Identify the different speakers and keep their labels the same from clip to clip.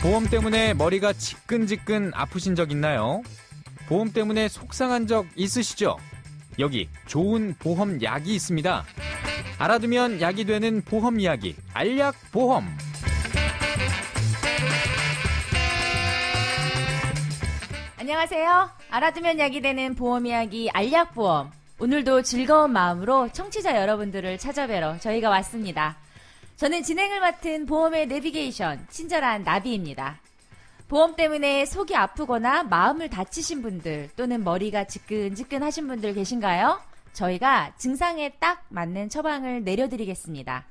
Speaker 1: 보험 때문에 머리가 지끈지끈 아프신 적 있나요? 보험 때문에 속상한 적 있으시죠? 여기 좋은 보험 약이 있습니다. 알아두면 약이 되는 보험 이야기, 알약보험.
Speaker 2: 안녕하세요. 알아두면 약이 되는 보험 이야기, 알약보험. 오늘도 즐거운 마음으로 청취자 여러분들을 찾아뵈러 저희가 왔습니다. 저는 진행을 맡은 보험의 내비게이션, 친절한 나비입니다. 보험 때문에 속이 아프거나 마음을 다치신 분들 또는 머리가 지끈지끈하신 분들 계신가요? 저희가 증상에 딱 맞는 처방을 내려드리겠습니다.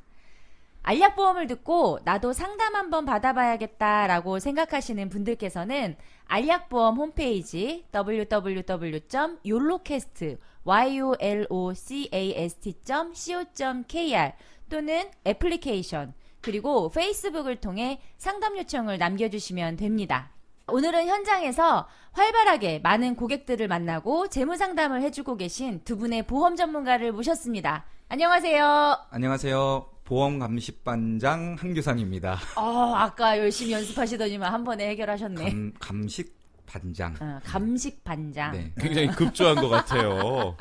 Speaker 2: 알약보험을 듣고 나도 상담 한번 받아봐야겠다라고 생각하시는 분들께서는 알약보험 홈페이지 www.yolocast.co.kr 또는 애플리케이션 그리고 페이스북을 통해 상담 요청을 남겨주시면 됩니다. 오늘은 현장에서 활발하게 많은 고객들을 만나고 재무 상담을 해주고 계신 두 분의 보험 전문가를 모셨습니다. 안녕하세요.
Speaker 3: 안녕하세요. 보험 감식반장 한규상입니다.
Speaker 2: 아까 열심히 연습하시더니만 한 번에 해결하셨네.
Speaker 3: 감식반장.
Speaker 2: 감식반장.
Speaker 3: 네.
Speaker 4: 굉장히 급조한 것 같아요.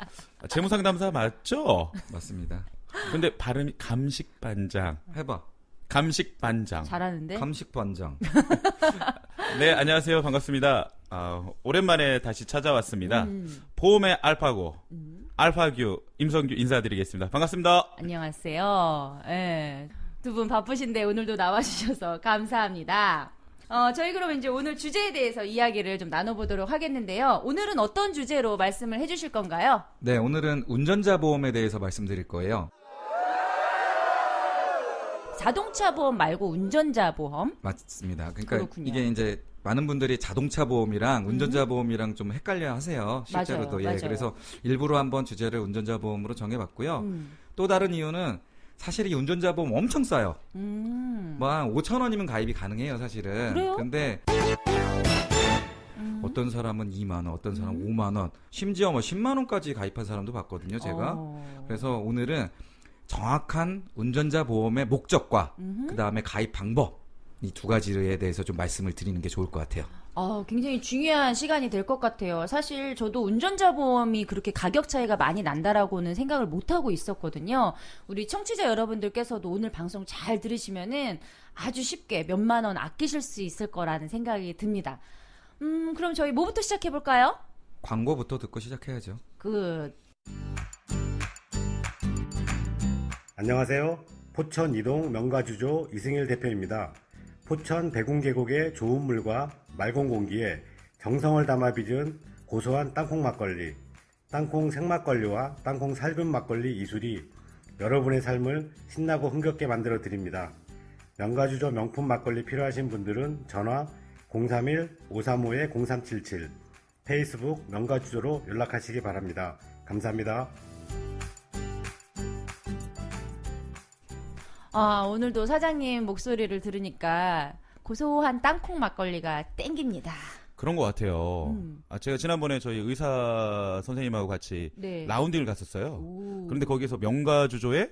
Speaker 4: 재무상담사 맞죠?
Speaker 3: 맞습니다.
Speaker 4: 근데 발음이 감식반장.
Speaker 3: 해봐.
Speaker 4: 감식반장.
Speaker 2: 잘하는데?
Speaker 3: 감식반장.
Speaker 4: 네, 안녕하세요. 반갑습니다. 오랜만에 다시 찾아왔습니다. 보험의 알파고, 알파규, 임성규 인사드리겠습니다. 반갑습니다.
Speaker 2: 안녕하세요. 네. 두 분 바쁘신데 오늘도 나와주셔서 감사합니다. 저희 그럼 이제 오늘 주제에 대해서 이야기를 좀 나눠보도록 하겠는데요. 오늘은 어떤 주제로 말씀을 해주실 건가요?
Speaker 3: 네, 오늘은 운전자 보험에 대해서 말씀드릴 거예요.
Speaker 2: 자동차 보험 말고 운전자 보험?
Speaker 3: 맞습니다. 그러니까
Speaker 2: 그렇군요.
Speaker 3: 이게 이제 많은 분들이 자동차 보험이랑 운전자 보험이랑 좀 헷갈려 하세요. 실제로도.
Speaker 2: 맞아요.
Speaker 3: 그래서 일부러 한번 주제를 운전자 보험으로 정해봤고요. 또 다른 이유는 사실 이 운전자 보험 엄청 싸요. 뭐 한 5,000원이면 가입이 가능해요, 사실은.
Speaker 2: 그래요?
Speaker 3: 근데 어떤 사람은 2만 원, 어떤 사람은 5만 원, 심지어 뭐 10만 원까지 가입한 사람도 봤거든요, 제가. 그래서 오늘은 정확한 운전자 보험의 목적과 그다음에 가입 방법 이 두 가지에 대해서 좀 말씀을 드리는 게 좋을 것 같아요.
Speaker 2: 굉장히 중요한 시간이 될 것 같아요. 사실 저도 운전자 보험이 그렇게 가격 차이가 많이 난다라고는 생각을 못하고 있었거든요. 우리 청취자 여러분들께서도 오늘 방송 잘 들으시면은 아주 쉽게 몇만 원 아끼실 수 있을 거라는 생각이 듭니다. 그럼 저희 뭐부터 시작해볼까요?
Speaker 3: 광고부터 듣고 시작해야죠.
Speaker 5: 안녕하세요. 포천 이동 명가주조 이승일 대표입니다. 포천 백운계곡의 좋은 물과 맑은 공기에 정성을 담아 빚은 고소한 땅콩 막걸리, 땅콩 생막걸리와 땅콩 살균 막걸리 이술이 여러분의 삶을 신나고 흥겹게 만들어 드립니다. 명가주조 명품 막걸리 필요하신 분들은 전화 031-535-0377, 페이스북 명가주조로 연락하시기 바랍니다. 감사합니다.
Speaker 2: 오늘도 사장님 목소리를 들으니까 고소한 땅콩 막걸리가 땡깁니다.
Speaker 4: 그런 것 같아요. 제가 지난번에 저희 의사 선생님하고 같이
Speaker 2: 네.
Speaker 4: 라운딩을 갔었어요.
Speaker 2: 오.
Speaker 4: 그런데 거기서 명가주조에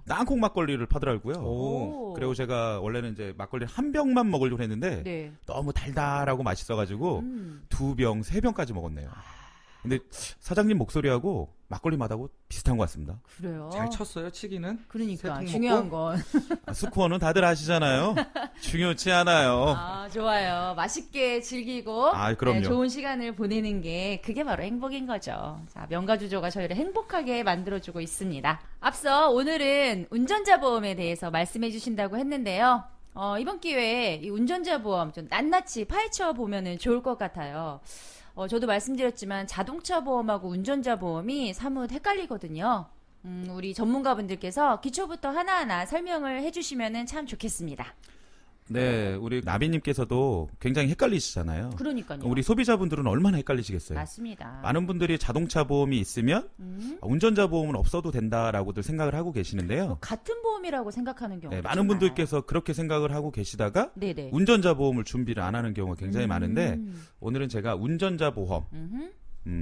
Speaker 4: 땅콩 막걸리를 파더라고요.
Speaker 2: 오.
Speaker 4: 그리고 제가 원래는 이제 막걸리 한 병만 먹으려고 했는데
Speaker 2: 네.
Speaker 4: 너무 달달하고 맛있어가지고 2병, 3병까지 먹었네요. 근데 사장님 목소리하고 막걸리 맛하고 비슷한 것 같습니다.
Speaker 2: 그래요?
Speaker 3: 잘 쳤어요, 치기는?
Speaker 2: 그러니까
Speaker 3: 세통
Speaker 2: 중요한
Speaker 3: 먹고?
Speaker 2: 건
Speaker 4: 스코어는 다들 아시잖아요. 중요치 않아요.
Speaker 2: 좋아요. 맛있게 즐기고
Speaker 4: 그럼요.
Speaker 2: 좋은 시간을 보내는 게 그게 바로 행복인 거죠. 자, 명가주조가 저희를 행복하게 만들어주고 있습니다. 앞서 오늘은 운전자 보험에 대해서 말씀해 주신다고 했는데요. 이번 기회에 이 운전자 보험 좀 낱낱이 파헤쳐 보면은 좋을 것 같아요. 저도 말씀드렸지만 자동차 보험하고 운전자 보험이 사뭇 헷갈리거든요. 우리 전문가분들께서 기초부터 하나하나 설명을 해주시면 참 좋겠습니다.
Speaker 4: 네, 우리 나비님께서도 굉장히 헷갈리시잖아요.
Speaker 2: 그러니까요.
Speaker 4: 우리 소비자분들은 얼마나 헷갈리시겠어요.
Speaker 2: 맞습니다.
Speaker 4: 많은 분들이 자동차 보험이 있으면 운전자 보험은 없어도 된다라고들 생각을 하고 계시는데요.
Speaker 2: 같은 보험이라고 생각하는 경우가
Speaker 4: 네, 많은 분들께서 그렇게 생각을 하고 계시다가
Speaker 2: 네네.
Speaker 4: 운전자 보험을 준비를 안 하는 경우가 굉장히 많은데 오늘은 제가 운전자 보험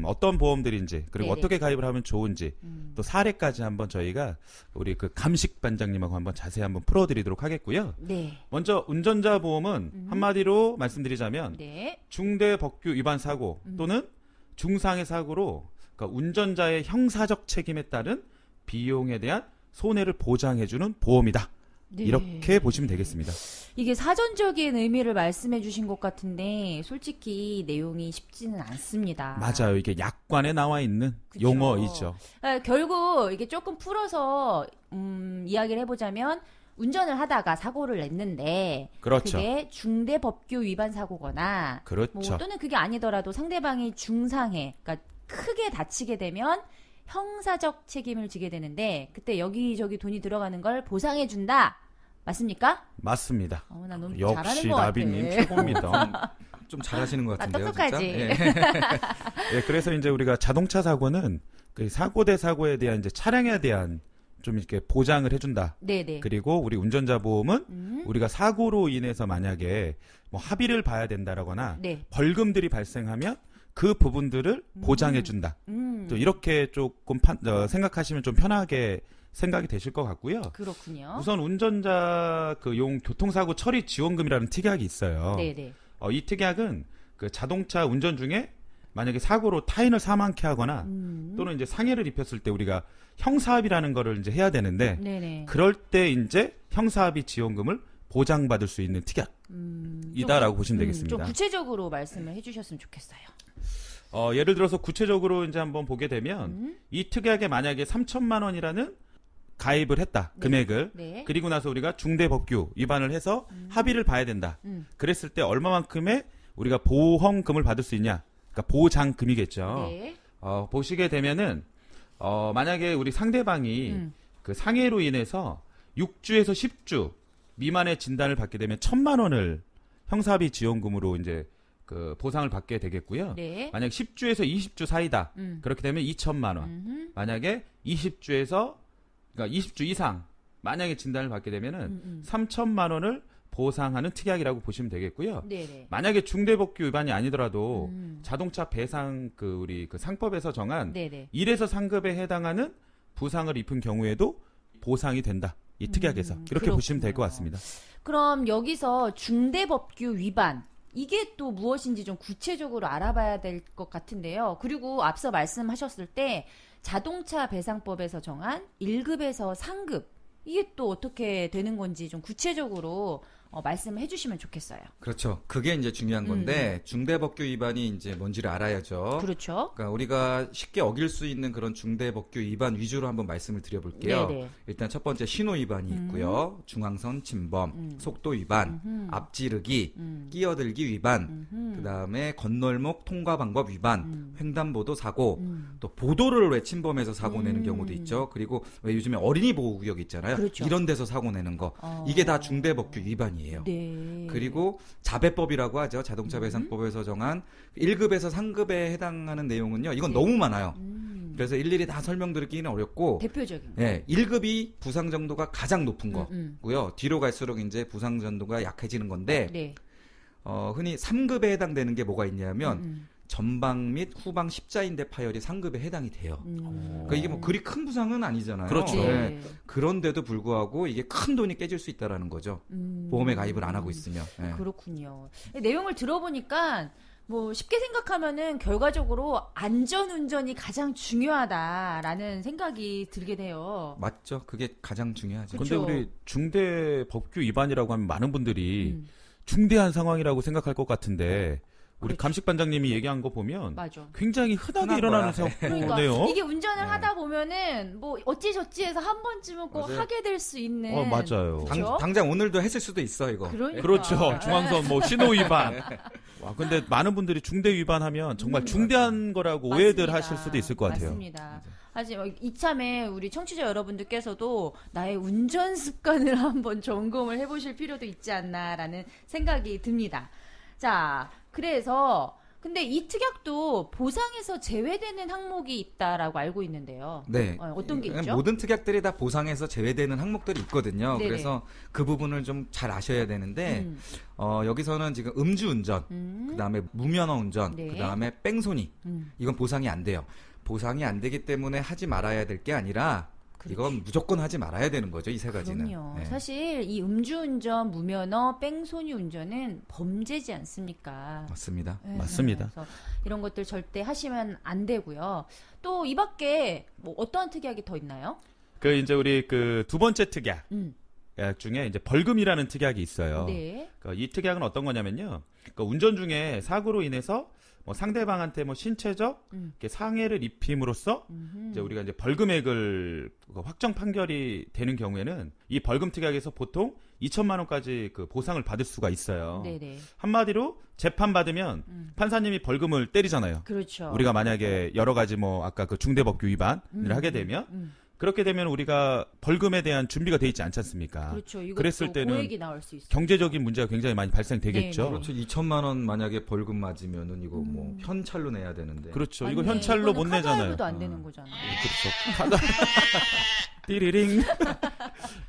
Speaker 4: 어떤 보험들인지 그리고
Speaker 2: 네네.
Speaker 4: 어떻게 가입을 하면 좋은지 또 사례까지 한번 저희가 우리 그 감식 반장님하고 한번 자세히 한번 풀어드리도록 하겠고요.
Speaker 2: 네.
Speaker 4: 먼저 운전자 보험은 한마디로 말씀드리자면
Speaker 2: 네.
Speaker 4: 중대 법규 위반 사고 또는 중상해 사고로 그러니까 운전자의 형사적 책임에 따른 비용에 대한 손해를 보장해주는 보험이다.
Speaker 2: 네.
Speaker 4: 이렇게 보시면 되겠습니다.
Speaker 2: 이게 사전적인 의미를 말씀해 주신 것 같은데 솔직히 내용이 쉽지는 않습니다.
Speaker 4: 맞아요. 이게 약관에 나와 있는
Speaker 2: 그쵸.
Speaker 4: 용어이죠.
Speaker 2: 결국 이게 조금 풀어서 이야기를 해보자면 운전을 하다가 사고를 냈는데
Speaker 4: 그렇죠.
Speaker 2: 그게 중대 법규 위반 사고거나
Speaker 4: 그렇죠.
Speaker 2: 뭐 또는 그게 아니더라도 상대방이 중상해, 그러니까 크게 다치게 되면 형사적 책임을 지게 되는데 그때 여기저기 돈이 들어가는 걸 보상해준다. 맞습니까?
Speaker 4: 맞습니다.
Speaker 2: 나 너무
Speaker 4: 역시
Speaker 2: 잘하는 것 같아.
Speaker 4: 나비님 최고입니다.
Speaker 3: 좀 잘하시는 것 같은데요.
Speaker 2: 똑똑하지.
Speaker 3: 진짜? 예.
Speaker 4: 예, 그래서 이제 우리가 자동차 사고는 그 사고 대 사고에 대한 이제 차량에 대한 좀 이렇게 보장을 해준다.
Speaker 2: 네네.
Speaker 4: 그리고 우리 운전자 보험은 우리가 사고로 인해서 만약에 뭐 합의를 봐야 된다라거나
Speaker 2: 네.
Speaker 4: 벌금들이 발생하면 그 부분들을 보장해준다. 또 이렇게 조금 생각하시면 좀 편하게 생각이 되실 것 같고요.
Speaker 2: 그렇군요.
Speaker 4: 우선 운전자 그 용 교통사고 처리 지원금이라는 특약이 있어요.
Speaker 2: 네네.
Speaker 4: 이 특약은 그 자동차 운전 중에 만약에 사고로 타인을 사망케 하거나 또는 이제 상해를 입혔을 때 우리가 형사합의라는 거를 이제 해야 되는데
Speaker 2: 네네.
Speaker 4: 그럴 때 이제 형사합의 지원금을 보장받을 수 있는 특약이다라고 보시면 되겠습니다.
Speaker 2: 좀 구체적으로 말씀을 해주셨으면 좋겠어요.
Speaker 4: 예를 들어서 구체적으로 이제 한번 보게 되면 이 특약에 만약에 3천만 원이라는 가입을 했다.
Speaker 2: 네.
Speaker 4: 금액을.
Speaker 2: 네.
Speaker 4: 그리고 나서 우리가 중대법규 위반을 해서 합의를 봐야 된다. 그랬을 때 얼마만큼의 우리가 보험금을 받을 수 있냐. 그러니까 보장금이겠죠.
Speaker 2: 네.
Speaker 4: 보시게 되면은 만약에 우리 상대방이 그 상해로 인해서 6주에서 10주 미만의 진단을 받게 되면 1,000만 원을 형사합의 지원금으로 이제 그 보상을 받게 되겠고요.
Speaker 2: 네.
Speaker 4: 만약 10주에서 20주 사이다. 그렇게 되면 2천만 원. 만약에 20주에서 그러니까 20주 이상 만약에 진단을 받게 되면은 3천만 원을 보상하는 특약이라고 보시면 되겠고요.
Speaker 2: 네네.
Speaker 4: 만약에 중대법규 위반이 아니더라도 자동차 배상 그 우리 그 상법에서 정한
Speaker 2: 네네.
Speaker 4: 1에서 상급에 해당하는 부상을 입은 경우에도 보상이 된다. 이 특약에서 이렇게 보시면 될 것
Speaker 2: 그렇군요.
Speaker 4: 같습니다.
Speaker 2: 그럼 여기서 중대법규 위반 이게 또 무엇인지 좀 구체적으로 알아봐야 될 것 같은데요. 그리고 앞서 말씀하셨을 때 자동차 배상법에서 정한 1급에서 상급 이게 또 어떻게 되는 건지 좀 구체적으로 말씀해 주시면 좋겠어요.
Speaker 3: 그렇죠. 그게 이제 중요한 건데 중대법규 위반이 이제 뭔지를 알아야죠.
Speaker 2: 그렇죠.
Speaker 3: 그러니까 우리가 쉽게 어길 수 있는 그런 중대법규 위반 위주로 한번 말씀을 드려볼게요.
Speaker 2: 네네.
Speaker 3: 일단 첫 번째 신호 위반이 있고요. 중앙선 침범, 속도 위반, 앞지르기, 끼어들기 위반, 그다음에 건널목 통과 방법 위반, 횡단보도 사고, 또 보도를 왜 침범해서 사고 내는 경우도 있죠. 그리고 왜 요즘에 어린이 보호 구역 있잖아요.
Speaker 2: 그렇죠.
Speaker 3: 이런 데서 사고 내는 거. 이게 다 중대법규 위반이에요.
Speaker 2: 네.
Speaker 3: 그리고 자배법이라고 하죠. 자동차 배상법에서 정한 1급에서 상급에 해당하는 내용은요. 이건 너무 많아요. 그래서 일일이 다 설명드리기는 어렵고
Speaker 2: 대표적인 거.
Speaker 3: 네, 1급이 부상 정도가 가장 높은 거고요. 뒤로 갈수록 이제 부상 정도가 약해지는 건데
Speaker 2: 네.
Speaker 3: 흔히 3급에 해당되는 게 뭐가 있냐면 전방 및 후방 십자인대 파열이 상급에 해당이 돼요. 그러니까 이게 뭐 그리 큰 부상은 아니잖아요.
Speaker 4: 그렇죠.
Speaker 3: 네. 그런데도 불구하고 이게 큰 돈이 깨질 수 있다라는 거죠. 보험에 가입을 안 하고 있으면. 네.
Speaker 2: 그렇군요. 내용을 들어보니까 뭐 쉽게 생각하면은 결과적으로 안전운전이 가장 중요하다라는 생각이 들게 돼요.
Speaker 3: 맞죠. 그게 가장 중요하죠.
Speaker 4: 근데
Speaker 2: 그쵸.
Speaker 4: 우리 중대법규 위반이라고 하면 많은 분들이 중대한 상황이라고 생각할 것 같은데 우리
Speaker 2: 그렇죠.
Speaker 4: 감식 반장님이 얘기한 거 보면
Speaker 2: 맞아.
Speaker 4: 굉장히 흔하게
Speaker 3: 흔한
Speaker 4: 일어나는
Speaker 3: 거야.
Speaker 2: 그러니까
Speaker 4: 사고네요.
Speaker 2: 이게 운전을 하다 보면은 뭐 어찌저찌 해서 한 번쯤은 꼭
Speaker 3: 맞아요.
Speaker 2: 하게 될 수 있는.
Speaker 4: 맞아요.
Speaker 2: 그렇죠?
Speaker 3: 당장 오늘도 했을 수도 있어 이거.
Speaker 2: 그러니까.
Speaker 4: 그렇죠. 중앙선 뭐 신호 위반. 와, 근데 많은 분들이 중대 위반하면 정말 중대한 거라고 오해들
Speaker 2: 맞습니다.
Speaker 4: 하실 수도 있을 것 같아요.
Speaker 2: 맞습니다. 하지만 이참에 우리 청취자 여러분들께서도 나의 운전 습관을 한번 점검을 해보실 필요도 있지 않나라는 생각이 듭니다. 자, 그래서 근데 이 특약도 보상에서 제외되는 항목이 있다라고 알고 있는데요.
Speaker 3: 네.
Speaker 2: 어떤 게 있죠?
Speaker 3: 모든 특약들이 다 보상에서 제외되는 항목들이 있거든요.
Speaker 2: 네네.
Speaker 3: 그래서 그 부분을 좀 잘 아셔야 되는데 여기서는 지금 음주운전, 그다음에 무면허 운전,
Speaker 2: 네.
Speaker 3: 그다음에 뺑소니 이건 보상이 안 돼요. 보상이 안 되기 때문에 하지 말아야 될 게 아니라 이건 무조건 하지 말아야 되는 거죠. 이 세 가지는.
Speaker 2: 그럼요.
Speaker 3: 네.
Speaker 2: 사실 이 음주운전, 무면허, 뺑소니 운전은 범죄지 않습니까?
Speaker 3: 맞습니다.
Speaker 2: 네,
Speaker 4: 맞습니다.
Speaker 2: 그래서 이런 것들 절대 하시면 안 되고요. 또 이 밖에 뭐 어떠한 특약이 더 있나요?
Speaker 4: 그 이제 우리 그 두 번째 특약
Speaker 2: 음.
Speaker 4: 중에 이제 벌금이라는 특약이 있어요.
Speaker 2: 네.
Speaker 4: 그러니까 이 특약은 어떤 거냐면요. 그러니까 운전 중에 사고로 인해서 뭐 상대방한테 뭐 신체적 이렇게 상해를 입힘으로써 이제 우리가 이제 벌금액을 확정 판결이 되는 경우에는 이 벌금 특약에서 보통 2천만 원까지 그 보상을 받을 수가 있어요.
Speaker 2: 네네.
Speaker 4: 한마디로 재판 받으면 판사님이 벌금을 때리잖아요.
Speaker 2: 그렇죠.
Speaker 4: 우리가 만약에 여러 가지 뭐 아까 그 중대법규 위반을 하게 되면 그렇게 되면 우리가 벌금에 대한 준비가 돼 있지 않지 않습니까?
Speaker 2: 그렇죠. 이것도
Speaker 4: 그랬을 때는
Speaker 2: 고액이 나올 수 있어요.
Speaker 4: 경제적인 문제가 굉장히 많이 발생되겠죠.
Speaker 2: 네,
Speaker 3: 그렇죠. 2천만 원 만약에 벌금 맞으면은 이거 뭐 현찰로 내야 되는데.
Speaker 4: 그렇죠. 이거
Speaker 2: 맞네.
Speaker 4: 현찰로 못
Speaker 2: 이거는
Speaker 4: 내잖아요.
Speaker 2: 카드할부도 안 되는 거잖아요.
Speaker 4: 그렇죠. 카드 띠리링.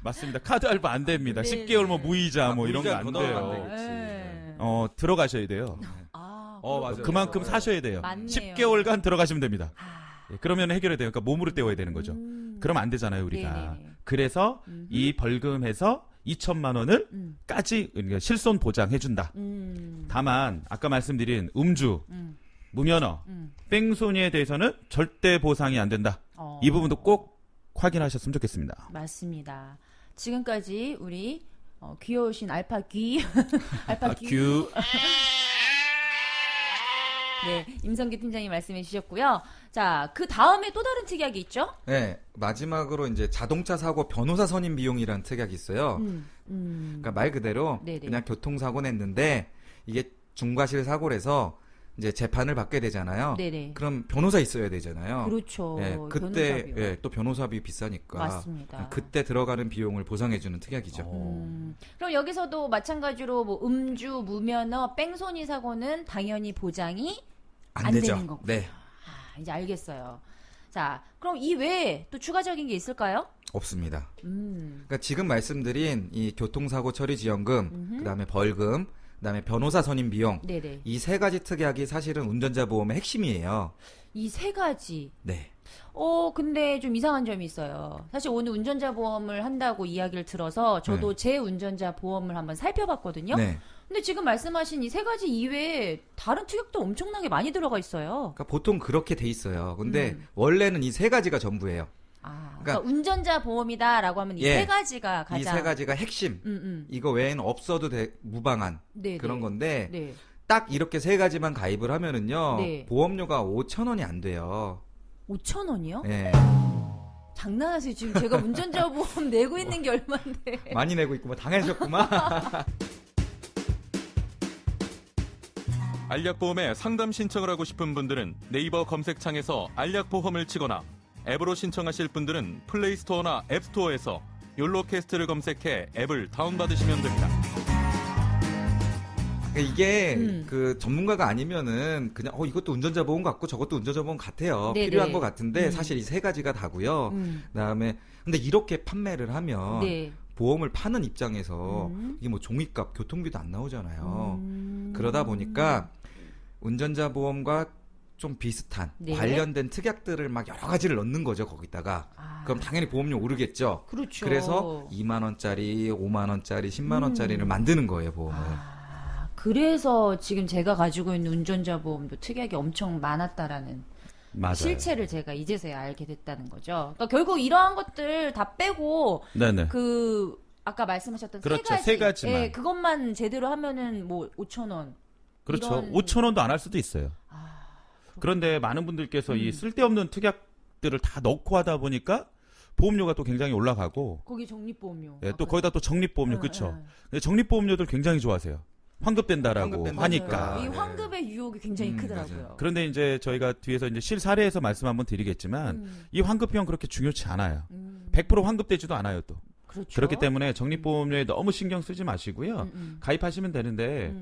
Speaker 4: 맞습니다. 카드 알바 안 됩니다.
Speaker 2: 네,
Speaker 4: 10개월 뭐
Speaker 2: 네.
Speaker 4: 무이자 뭐 이런 거
Speaker 3: 무이자
Speaker 4: 안
Speaker 3: 더 넣으면
Speaker 4: 돼요.
Speaker 3: 안 되겠지.
Speaker 2: 네.
Speaker 4: 들어가셔야 돼요.
Speaker 2: 아,
Speaker 3: 맞아요.
Speaker 4: 그만큼
Speaker 3: 맞아요.
Speaker 4: 사셔야 돼요.
Speaker 2: 맞네요.
Speaker 4: 10개월간 들어가시면 됩니다.
Speaker 2: 아,
Speaker 4: 예, 그러면 해결이 돼요. 그러니까 몸으로 때워야 되는 거죠. 그러면 안 되잖아요, 우리가.
Speaker 2: 네네네.
Speaker 4: 그래서 이 벌금에서 2천만 원을 까지 그러니까 실손 보장해 준다. 다만 아까 말씀드린 음주, 무면허, 뺑소니에 대해서는 절대 보상이 안 된다. 이 부분도 꼭 확인하셨으면 좋겠습니다.
Speaker 2: 맞습니다. 지금까지 우리 귀여우신 알파귀 알파귀
Speaker 4: 규.
Speaker 2: 네, 임성기 팀장님 말씀해 주셨고요. 자, 그 다음에 또 다른 특약이 있죠?
Speaker 3: 네, 마지막으로 이제 자동차 사고 변호사 선임 비용이라는 특약이 있어요. 그러니까 말 그대로
Speaker 2: 네네.
Speaker 3: 그냥 교통사고 냈는데 이게 중과실 사고라서 이제 재판을 받게 되잖아요.
Speaker 2: 네네.
Speaker 3: 그럼 변호사 있어야 되잖아요.
Speaker 2: 그렇죠.
Speaker 3: 예, 그때
Speaker 2: 변호사비요.
Speaker 3: 예, 또 변호사비 비싸니까
Speaker 2: 맞습니다.
Speaker 3: 그때 들어가는 비용을 보상해주는 특약이죠.
Speaker 2: 그럼 여기서도 마찬가지로 뭐 음주, 무면허, 뺑소니 사고는 당연히 보장이 안
Speaker 3: 되죠.
Speaker 2: 되는 거고요.
Speaker 3: 네,
Speaker 2: 아, 이제 알겠어요. 자, 그럼 이 외에 또 추가적인 게 있을까요?
Speaker 3: 없습니다. 그러니까 지금 말씀드린 이 교통사고 처리 지원금, 그다음에 벌금, 그다음에 변호사 선임 비용
Speaker 2: 네네.
Speaker 3: 이 세 가지 특약이 사실은 운전자 보험의 핵심이에요.
Speaker 2: 이 세 가지.
Speaker 3: 네.
Speaker 2: 근데 좀 이상한 점이 있어요. 사실 오늘 운전자 보험을 한다고 이야기를 들어서 저도 제 운전자 보험을 한번 살펴봤거든요.
Speaker 3: 네.
Speaker 2: 근데 지금 말씀하신 이 세 가지 이외에 다른 특약도 엄청나게 많이 들어가 있어요.
Speaker 3: 그러니까 보통 그렇게 돼 있어요. 근데 원래는 이 세 가지가 전부예요.
Speaker 2: 그러니까
Speaker 3: 그러니까
Speaker 2: 운전자 보험이다라고 하면 이
Speaker 3: 예.
Speaker 2: 세 가지가 가장
Speaker 3: 이 세 가지가 핵심. 이거 외에는 없어도 무방한
Speaker 2: 네,
Speaker 3: 그런
Speaker 2: 네.
Speaker 3: 건데
Speaker 2: 네.
Speaker 3: 딱 이렇게 세 가지만 가입을 하면은요.
Speaker 2: 네.
Speaker 3: 보험료가 5,000원이 안 돼요.
Speaker 2: 5,000원이요?
Speaker 3: 예.
Speaker 2: 장난하세요. 지금 제가 운전자 보험 내고 있는 게 얼마인데.
Speaker 3: 많이 내고 있구만. 당하셨구만.
Speaker 6: 알약보험에 상담 신청을 하고 싶은 분들은 네이버 검색창에서 알약보험을 치거나 앱으로 신청하실 분들은 플레이스토어나 앱스토어에서 욜로캐스트를 검색해 앱을 다운받으시면 됩니다.
Speaker 3: 이게 그 전문가가 아니면은 그냥 이것도 운전자 보험 같고 저것도 운전자 보험 같아요.
Speaker 2: 네네.
Speaker 3: 필요한 것 같은데 사실 이 세 가지가 다고요. 그다음에 근데 이렇게 판매를 하면
Speaker 2: 네.
Speaker 3: 보험을 파는 입장에서 이게 뭐 종이값, 교통비도 안 나오잖아요. 그러다 보니까 운전자 보험과 좀 비슷한
Speaker 2: 네.
Speaker 3: 관련된 특약들을 막 여러 가지를 넣는 거죠, 거기다가. 그럼 당연히 보험료 오르겠죠.
Speaker 2: 그렇죠.
Speaker 3: 그래서 2만 원짜리, 5만 원짜리, 10만 원짜리를 만드는 거예요, 보험을.
Speaker 2: 그래서 지금 제가 가지고 있는 운전자 보험도 특약이 엄청 많았다라는
Speaker 4: 맞아요.
Speaker 2: 실체를 제가 이제서야 알게 됐다는 거죠. 그러니까 결국 이러한 것들 다 빼고
Speaker 4: 네네.
Speaker 2: 그 아까 말씀하셨던
Speaker 4: 그렇죠.
Speaker 2: 세
Speaker 4: 세
Speaker 2: 가지,
Speaker 4: 가지만.
Speaker 2: 예, 그것만 제대로 하면은 뭐 5,000원.
Speaker 4: 그렇죠.
Speaker 2: 이런-
Speaker 4: 5,000원도 안 할 수도 있어요. 그런데 많은 분들께서 이 쓸데없는 특약들을 다 넣고 하다 보니까 보험료가 또 굉장히 올라가고
Speaker 2: 거기 적립보험료.
Speaker 4: 예, 또 거기다 또 적립보험료 그렇죠. 근데 적립보험료들 굉장히 좋아하세요. 환급된다라고
Speaker 3: 환급된다.
Speaker 4: 하니까.
Speaker 2: 이
Speaker 3: 네.
Speaker 2: 황급의 유혹이 굉장히 크더라고요.
Speaker 3: 맞아요.
Speaker 4: 그런데 이제 저희가 뒤에서 이제 실사례에서 말씀 한번 드리겠지만 이 환급형 그렇게 중요치 않아요. 100% 환급되지도 않아요 또.
Speaker 2: 그렇죠.
Speaker 4: 그렇기 때문에 적립보험료에 너무 신경 쓰지 마시고요. 가입하시면 되는데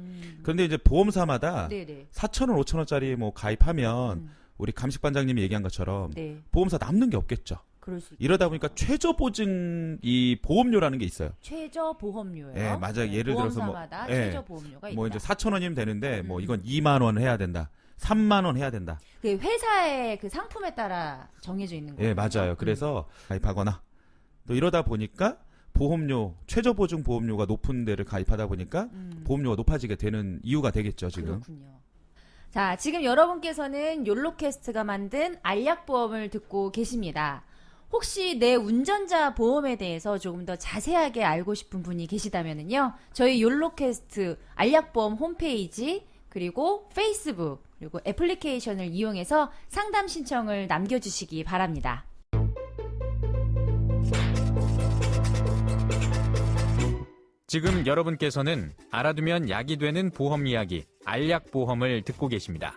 Speaker 4: 그런데 이제 보험사마다
Speaker 2: 네네.
Speaker 4: 4,000원, 5,000원짜리 뭐 가입하면 우리 감식반장님이 얘기한 것처럼
Speaker 2: 네.
Speaker 4: 보험사 남는 게 없겠죠.
Speaker 2: 그럴 수 있죠.
Speaker 4: 이러다 보니까 최저 보증 이 보험료라는 게 있어요.
Speaker 2: 최저 보험료요.
Speaker 4: 예, 맞아요. 예를 들어서 뭐
Speaker 2: 보험사마다
Speaker 4: 예,
Speaker 2: 최저 보험료가 있다.
Speaker 4: 뭐 이제 4,000원이면 되는데 뭐 이건 2만 원 해야 된다. 3만 원 해야 된다.
Speaker 2: 그 회사의 그 상품에 따라 정해져 있는 거예요.
Speaker 4: 예, 맞아요. 그래서 가입하거나 또 이러다 보니까 보험료, 최저 보증 보험료가 높은 데를 가입하다 보니까 보험료가 높아지게 되는 이유가 되겠죠, 지금.
Speaker 2: 그렇군요. 자, 지금 여러분께서는 욜로캐스트가 만든 알약보험을 듣고 계십니다. 혹시 내 운전자 보험에 대해서 조금 더 자세하게 알고 싶은 분이 계시다면요. 저희 욜로캐스트 알약보험 홈페이지 그리고 페이스북 그리고 애플리케이션을 이용해서 상담 신청을 남겨주시기 바랍니다.
Speaker 1: 지금 여러분께서는 알아두면 약이 되는 보험 이야기, 알약보험을 듣고 계십니다.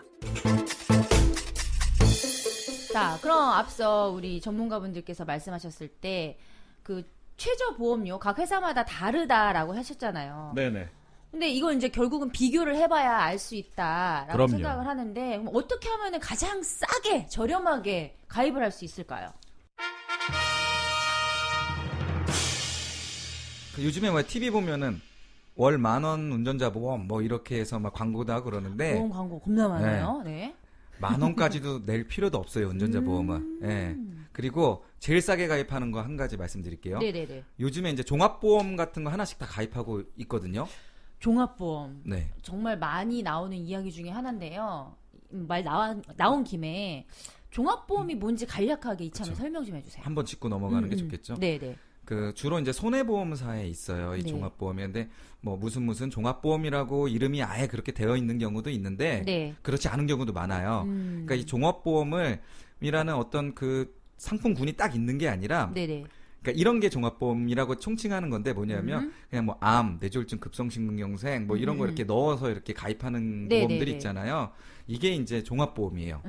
Speaker 2: 자, 그럼 앞서 우리 전문가분들께서 말씀하셨을 때 그 최저 보험료 각 회사마다 다르다라고 하셨잖아요.
Speaker 4: 네네.
Speaker 2: 근데 이걸 이제 결국은 비교를 해봐야 알 수 있다라고
Speaker 4: 그럼요.
Speaker 2: 생각을 하는데 그럼 어떻게 하면은 가장 싸게 저렴하게 가입을 할 수 있을까요?
Speaker 3: 그 요즘에 뭐 TV 보면은 월 10,000원 운전자 보험 뭐 이렇게 해서 막 광고도 하고 그러는데
Speaker 2: 보험 광고 겁나 많아요. 네.
Speaker 3: 10,000원까지도 낼 필요도 없어요, 운전자 보험은. 예. 그리고 제일 싸게 가입하는 거 한 가지 말씀드릴게요.
Speaker 2: 네네네.
Speaker 3: 요즘에 이제 종합보험 같은 거 하나씩 다 가입하고 있거든요.
Speaker 2: 종합보험
Speaker 3: 네.
Speaker 2: 정말 많이 나오는 이야기 중에 하나인데요. 나온 김에 종합보험이 뭔지 간략하게 이참에
Speaker 3: 그쵸.
Speaker 2: 설명 좀 해주세요.
Speaker 3: 한번 짚고 넘어가는 게 좋겠죠.
Speaker 2: 네네.
Speaker 3: 그 주로 이제 손해보험사에 있어요, 이
Speaker 2: 네.
Speaker 3: 종합보험이. 근데 뭐 무슨 종합보험이라고 이름이 아예 그렇게 되어 있는 경우도 있는데
Speaker 2: 네.
Speaker 3: 그렇지 않은 경우도 많아요. 그러니까 이 종합보험이라는 어떤 그 상품군이 딱 있는 게 아니라
Speaker 2: 네네.
Speaker 3: 그러니까 이런 게 종합보험이라고 총칭하는 건데 뭐냐면 그냥 뭐 암, 뇌졸중, 급성심근경색 뭐 이런 거 이렇게 넣어서 이렇게 가입하는
Speaker 2: 네네네.
Speaker 3: 보험들이 있잖아요. 이게 이제 종합보험이에요.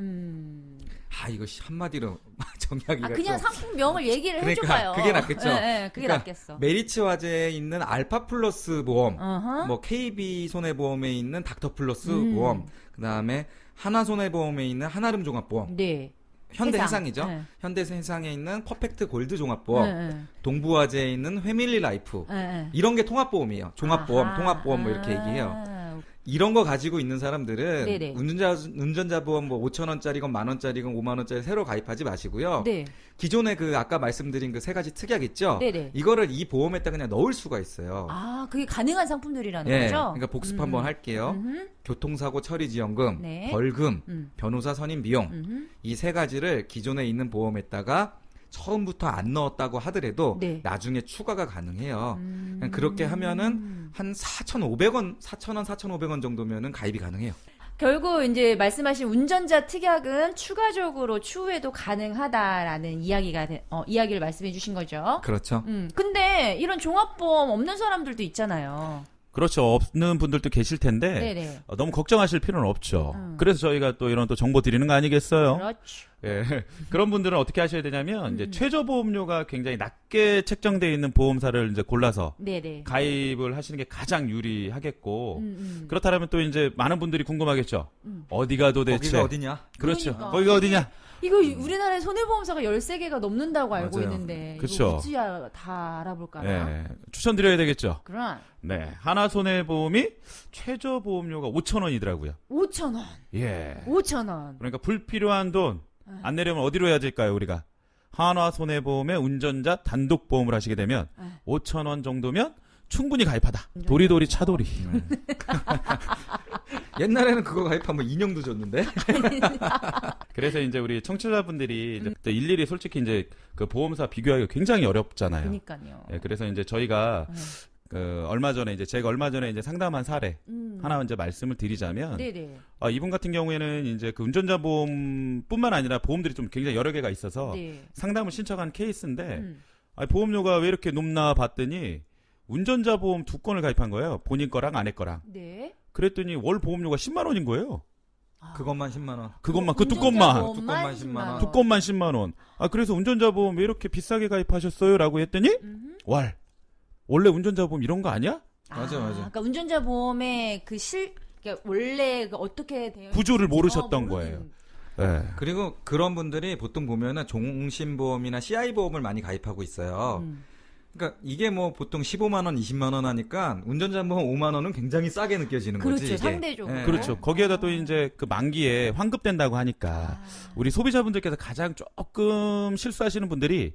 Speaker 3: 아, 이거 한마디로 정리하기가
Speaker 2: 그냥
Speaker 3: 좀
Speaker 2: 상품명을 얘기를
Speaker 3: 그러니까
Speaker 2: 해줘봐요.
Speaker 3: 그게 낫겠죠.
Speaker 2: 네, 그게
Speaker 3: 그러니까
Speaker 2: 낫겠어.
Speaker 3: 메리츠 화재에 있는 알파 플러스 보험,
Speaker 2: 어허.
Speaker 3: 뭐 KB 손해보험에 있는 닥터 플러스
Speaker 2: 음.
Speaker 3: 보험, 그다음에 하나 손해보험에 있는 한아름 종합보험,
Speaker 2: 네.
Speaker 3: 현대해상이죠.
Speaker 2: 네.
Speaker 3: 현대해상에 있는 퍼펙트 골드 종합보험,
Speaker 2: 네.
Speaker 3: 동부화재에 있는 회밀리 라이프,
Speaker 2: 네.
Speaker 3: 이런 게 통합보험이에요. 종합보험,
Speaker 2: 아하.
Speaker 3: 통합보험 뭐 이렇게 얘기해요. 이런 거 가지고 있는 사람들은
Speaker 2: 네네.
Speaker 3: 운전자 보험 뭐 5,000원짜리건 10,000원짜리건 50,000원짜리 새로 가입하지 마시고요.
Speaker 2: 네.
Speaker 3: 기존에 그 아까 말씀드린 그 세 가지 특약 있죠?
Speaker 2: 네네.
Speaker 3: 이거를 이 보험에다 그냥 넣을 수가 있어요.
Speaker 2: 아, 그게 가능한 상품들이라는
Speaker 3: 예.
Speaker 2: 거죠?
Speaker 3: 그러니까 복습 한번 할게요. 교통사고 처리지원금,
Speaker 2: 네.
Speaker 3: 벌금,
Speaker 2: 음.
Speaker 3: 변호사 선임 비용. 이 세 가지를 기존에 있는 보험에다가 처음부터 안 넣었다고 하더라도
Speaker 2: 네.
Speaker 3: 나중에 추가가 가능해요. 그냥 그렇게 하면은 한 4,500원, 4,000원, 4,500원 정도면은 가입이 가능해요.
Speaker 2: 결국 이제 말씀하신 운전자 특약은 추가적으로 추후에도 가능하다라는 이야기를 말씀해 주신 거죠.
Speaker 3: 그렇죠.
Speaker 2: 근데 이런 종합보험 없는 사람들도 있잖아요.
Speaker 4: 그렇죠. 없는 분들도 계실 텐데
Speaker 2: 네네.
Speaker 4: 너무 걱정하실 필요는 없죠. 그래서 저희가 또 이런 또 정보 드리는 거 아니겠어요?
Speaker 2: 그렇죠.
Speaker 4: 예. 그런 분들은 어떻게 하셔야 되냐면 이제 최저 보험료가 굉장히 낮게 책정되어 있는 보험사를 이제 골라서
Speaker 2: 네네.
Speaker 4: 가입을 하시는 게 가장 유리하겠고 그렇다면 또 이제 많은 분들이 궁금하겠죠. 어디가 도대체
Speaker 3: 거기가 어디냐?
Speaker 4: 그렇죠.
Speaker 2: 그러니까.
Speaker 4: 거기가 어디냐?
Speaker 2: 이거 우리나라에 손해보험사가 13개가 넘는다고 알고
Speaker 3: 맞아요.
Speaker 2: 있는데
Speaker 4: 그쵸.
Speaker 2: 이거 어찌 다 알아볼까요?
Speaker 4: 예. 추천드려야 되겠죠.
Speaker 2: 그럼
Speaker 4: 네. 하나 손해보험이 최저 보험료가 5,000원이더라고요.
Speaker 2: 5,000원.
Speaker 4: 예.
Speaker 2: 5,000원.
Speaker 4: 그러니까 불필요한 돈 안 내려면 어디로 해야 될까요, 우리가? 한화 손해보험의 운전자 단독 보험을 하시게 되면 5,000원 정도면 충분히 가입하다. 도리도리 차도리.
Speaker 3: 옛날에는 그거 가입하면 인형도 줬는데.
Speaker 4: 그래서 이제 우리 청취자분들이 이제 그때 일일이 솔직히 이제 그 보험사 비교하기가 굉장히 어렵잖아요.
Speaker 2: 그러니까요.
Speaker 4: 예, 그래서 이제 저희가 제가 얼마 전에 이제 상담한 사례 하나 이제 말씀을 드리자면
Speaker 2: 네네.
Speaker 4: 이분 같은 경우에는 이제 그 운전자 보험뿐만 아니라 보험들이 좀 굉장히 여러 개가 있어서
Speaker 2: 네.
Speaker 4: 상담을 신청한 케이스인데 보험료가 왜 이렇게 높나 봤더니 운전자 보험 2건을 가입한 거예요. 본인 거랑 아내 거랑.
Speaker 2: 네.
Speaker 4: 그랬더니 월 보험료가 10만 원인 거예요.
Speaker 3: 그것만 10만 원.
Speaker 4: 그것만 그 두
Speaker 2: 운전자
Speaker 4: 건만
Speaker 2: 보험만
Speaker 3: 10만 원.
Speaker 4: 두 건만 10만 원. 그래서 운전자 보험 왜 이렇게 비싸게 가입하셨어요? 라고 했더니 왈. 원래 운전자 보험 이런 거 아니야?
Speaker 3: 맞아.
Speaker 2: 그러니까 운전자 보험의 그러니까 원래 어떻게 되어
Speaker 4: 구조를
Speaker 2: 있는지
Speaker 4: 모르셨던
Speaker 2: 모르는.
Speaker 4: 네.
Speaker 3: 그리고 그런 분들이 보통 보면은 종신보험이나 CI보험을 많이 가입하고 있어요. 그러니까 이게 뭐 보통 15만 원, 20만 원 하니까 운전자 보험 5만 원은 굉장히 싸게 느껴지는
Speaker 2: 그렇죠,
Speaker 3: 거지. 이게.
Speaker 2: 상대적으로.
Speaker 3: 예.
Speaker 4: 그렇죠. 거기에다 또 이제 그 만기에 환급된다고 하니까 우리 소비자분들께서 가장 조금 실수하시는 분들이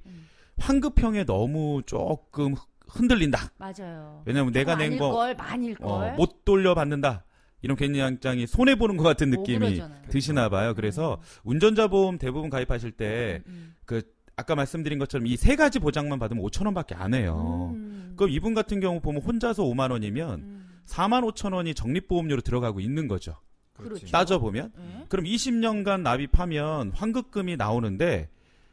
Speaker 4: 환급형에 너무 조금 흔들린다.
Speaker 2: 맞아요.
Speaker 4: 왜냐면 내가 낸 거
Speaker 2: 많일 걸.
Speaker 4: 못 돌려받는다. 이런 굉장히 손해보는 것 같은 느낌이
Speaker 2: 억울하잖아요.
Speaker 4: 드시나 봐요. 그래서 운전자 보험 대부분 가입하실 때 아까 말씀드린 것처럼 이 세 가지 보장만 받으면 5천 원밖에 안 해요. 그럼 이분 같은 경우 보면 혼자서 5만 원이면 4만 5천 원이 적립보험료로 들어가고 있는 거죠.
Speaker 2: 그렇죠.
Speaker 4: 따져보면. 그럼 20년간 납입하면 환급금이 나오는데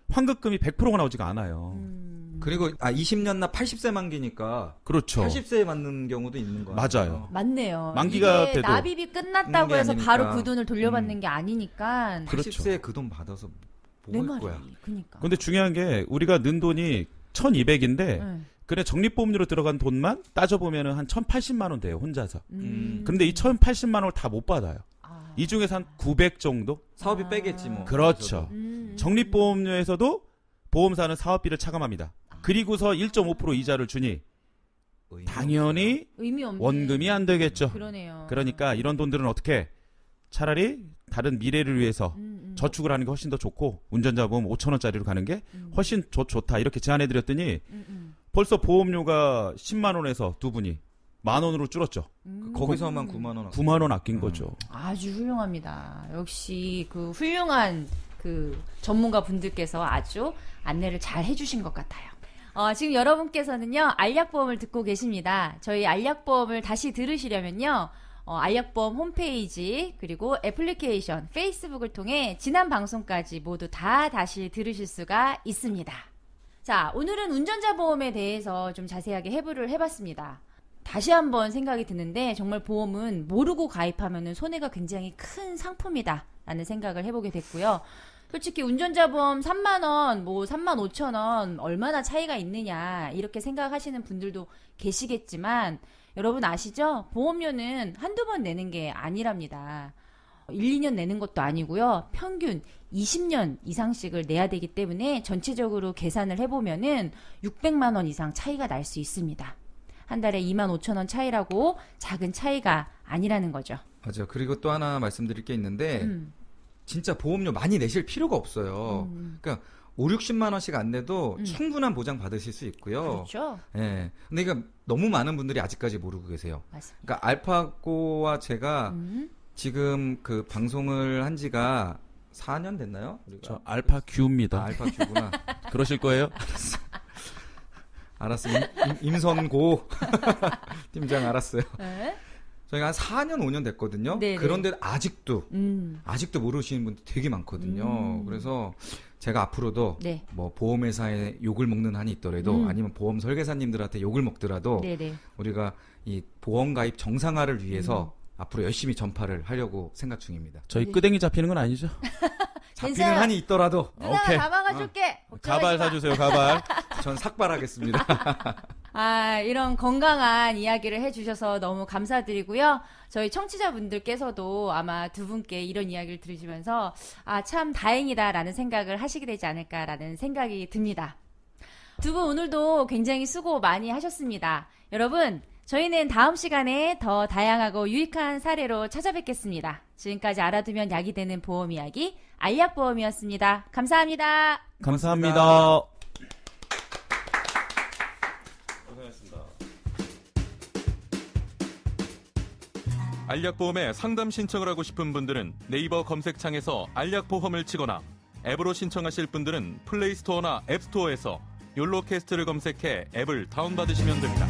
Speaker 4: 환급금이 100%가 나오지가 않아요.
Speaker 3: 그리고 20년 나 80세 만기니까
Speaker 4: 그렇죠.
Speaker 3: 80세에 맞는 경우도 있는 거예요.
Speaker 4: 맞아요.
Speaker 2: 맞네요.
Speaker 4: 만기가
Speaker 2: 이게
Speaker 4: 돼도
Speaker 2: 납입이 끝났다고
Speaker 3: 게
Speaker 2: 해서
Speaker 3: 아니니까.
Speaker 2: 바로 그 돈을 돌려받는 게 아니니까.
Speaker 3: 80세에 그 돈 받아서 뭐
Speaker 2: 내
Speaker 3: 할 거야.
Speaker 2: 말이. 그러니까.
Speaker 4: 근데 중요한 게 우리가 는 돈이 1,200인데 그래 적립보험료로 들어간 돈만 따져보면 한 1,080만 원 돼요. 혼자서. 근데 이 1,080만 원을 다 못 받아요. 이 중에서 한 900 정도?
Speaker 3: 사업이 빼겠지 뭐.
Speaker 4: 그렇죠. 적립보험료에서도 보험사는 사업비를 차감합니다. 그리고서 1.5% 이자를 주니 당연히
Speaker 2: 의미 없네.
Speaker 4: 원금이 안 되겠죠.
Speaker 2: 그러네요.
Speaker 4: 그러니까 이런 돈들은 어떻게 차라리 다른 미래를 위해서 저축을 하는 게 훨씬 더 좋고 운전자 보험 5천 원짜리로 가는 게 훨씬 좋다 이렇게 제안해드렸더니 벌써 보험료가 10만 원에서 두 분이 만 원으로 줄었죠.
Speaker 3: 거기서만 9만 원.
Speaker 4: 9만 원 아낀 거죠.
Speaker 2: 아주 훌륭합니다. 역시 그 훌륭한 그 전문가 분들께서 아주 안내를 잘 해주신 것 같아요. 지금 여러분께서는요, 알약보험을 듣고 계십니다. 저희 알약보험을 다시 들으시려면요, 알약보험 홈페이지, 그리고 애플리케이션, 페이스북을 통해 지난 방송까지 모두 다 다시 들으실 수가 있습니다. 자, 오늘은 운전자 보험에 대해서 좀 자세하게 해부를 해봤습니다. 다시 한번 생각이 드는데, 정말 보험은 모르고 가입하면 손해가 굉장히 큰 상품이다 라는 생각을 해보게 됐고요. 솔직히 운전자 보험 3만원, 뭐 3만 5천원 얼마나 차이가 있느냐 이렇게 생각하시는 분들도 계시겠지만 여러분 아시죠? 보험료는 한두 번 내는 게 아니랍니다. 1, 2년 내는 것도 아니고요. 평균 20년 이상씩을 내야 되기 때문에 전체적으로 계산을 해보면은 600만 원 이상 차이가 날 수 있습니다. 한 달에 2만 5천 원 차이라고 작은 차이가 아니라는 거죠.
Speaker 3: 맞아요. 그리고 또 하나 말씀드릴 게 있는데 진짜 보험료 많이 내실 필요가 없어요. 그러니까 5, 60만 원씩 안 내도 충분한 보장 받으실 수 있고요.
Speaker 2: 그렇죠.
Speaker 3: 예. 근데 이거 너무 많은 분들이 아직까지 모르고 계세요.
Speaker 2: 맞습니다.
Speaker 3: 그러니까 알파고와 제가 지금 그 방송을 한 지가 4년 됐나요? 우리가?
Speaker 4: 저 알파 Q입니다.
Speaker 3: 알파큐구나.
Speaker 4: 그러실 거예요?
Speaker 3: 알았어. 임선고 팀장 알았어요.
Speaker 2: 네?
Speaker 3: 저희가 한 4년, 5년 됐거든요.
Speaker 2: 네네.
Speaker 3: 그런데 아직도 모르시는 분들 되게 많거든요. 그래서 제가 앞으로도
Speaker 2: 네.
Speaker 3: 뭐 보험회사에 욕을 먹는 한이 있더라도 아니면 보험 설계사님들한테 욕을 먹더라도
Speaker 2: 네네.
Speaker 3: 우리가 이 보험 가입 정상화를 위해서 앞으로 열심히 전파를 하려고 생각 중입니다.
Speaker 4: 저희 끄댕이 잡히는 건 아니죠?
Speaker 3: 잡히는
Speaker 2: 괜찮아요.
Speaker 3: 한이 있더라도
Speaker 2: 누나가
Speaker 4: 오케이.
Speaker 2: 다 막아줄게.
Speaker 4: 가발 사주세요, 가발.
Speaker 3: 전 삭발하겠습니다.
Speaker 2: 이런 건강한 이야기를 해주셔서 너무 감사드리고요. 저희 청취자분들께서도 아마 두 분께 이런 이야기를 들으시면서 참 다행이다라는 생각을 하시게 되지 않을까라는 생각이 듭니다. 두 분 오늘도 굉장히 수고 많이 하셨습니다. 여러분, 저희는 다음 시간에 더 다양하고 유익한 사례로 찾아뵙겠습니다. 지금까지 알아두면 약이 되는 보험 이야기 알약보험이었습니다. 감사합니다.
Speaker 4: 감사합니다.
Speaker 6: 알약보험에 상담 신청을 하고 싶은 분들은 네이버 검색창에서 알약보험을 치거나 앱으로 신청하실 분들은 플레이스토어나 앱스토어에서 욜로캐스트를 검색해 앱을 다운받으시면 됩니다.